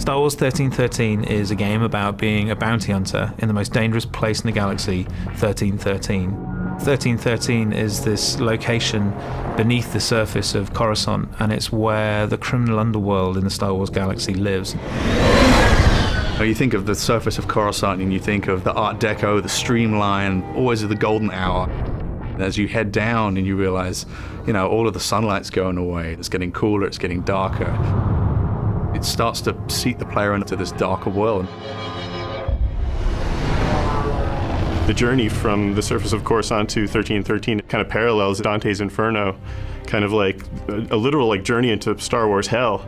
Star Wars 1313 is a game about being a bounty hunter in the most dangerous place in the galaxy, 1313. 1313 is this location beneath the surface of Coruscant, and it's where the criminal underworld in the Star Wars galaxy lives. You think of the surface of Coruscant and you think of the Art Deco, the streamline, always at the golden hour. As you head down and you realize, all of the sunlight's going away, it's getting cooler, it's getting darker. It starts to seat the player into this darker world. The journey from the surface of Coruscant to 1313 kind of parallels Dante's Inferno, kind of like a literal journey into Star Wars hell.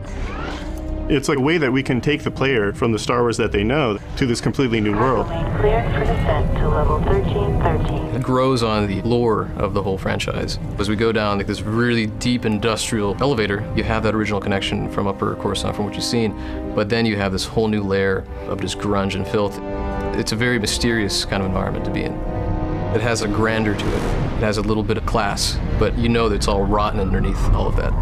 It's like a way that we can take the player from the Star Wars that they know to this completely new world. Cleared for descent to level 1313. It grows on the lore of the whole franchise. As we go down this really deep industrial elevator, you have that original connection from Upper Coruscant from what you've seen, but then you have this whole new layer of just grunge and filth. It's a very mysterious kind of environment to be in. It has a grandeur to it. It has a little bit of class, but you know that it's all rotten underneath all of that.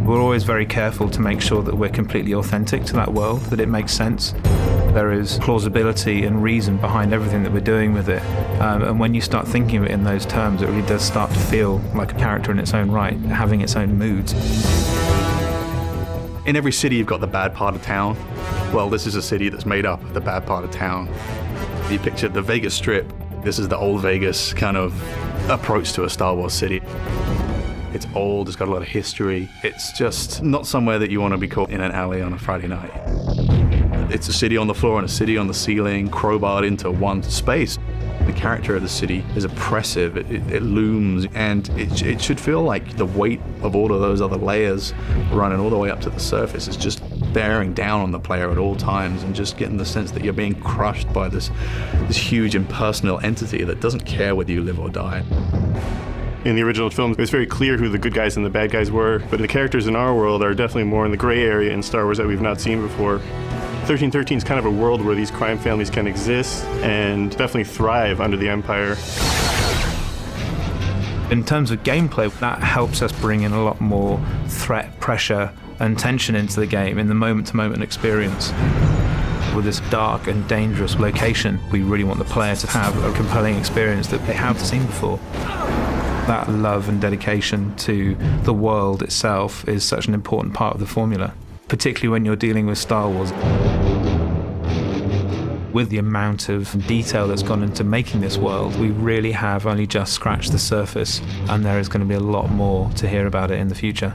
We're always very careful to make sure that we're completely authentic to that world, that it makes sense. There is plausibility and reason behind everything that we're doing with it. And when you start thinking of it in those terms, it really does start to feel like a character in its own right, having its own moods. In every city, you've got the bad part of town. Well, this is a city that's made up of the bad part of town. You picture the Vegas Strip. This is the old Vegas kind of approach to a Star Wars city. It's old, it's got a lot of history. It's just not somewhere that you want to be caught in an alley on a Friday night. It's a city on the floor and a city on the ceiling, crowbarred into one space. The character of the city is oppressive, it looms, and it should feel like the weight of all of those other layers running all the way up to the surface is just bearing down on the player at all times, and just getting the sense that you're being crushed by this huge impersonal entity that doesn't care whether you live or die. In the original film, it was very clear who the good guys and the bad guys were, but the characters in our world are definitely more in the gray area in Star Wars that we've not seen before. 1313 is kind of a world where these crime families can exist and definitely thrive under the Empire. In terms of gameplay, that helps us bring in a lot more threat, pressure, and tension into the game in the moment-to-moment experience. With this dark and dangerous location, we really want the player to have a compelling experience that they haven't seen before. That love and dedication to the world itself is such an important part of the formula, particularly when you're dealing with Star Wars. With the amount of detail that's gone into making this world, we really have only just scratched the surface, and there is going to be a lot more to hear about it in the future.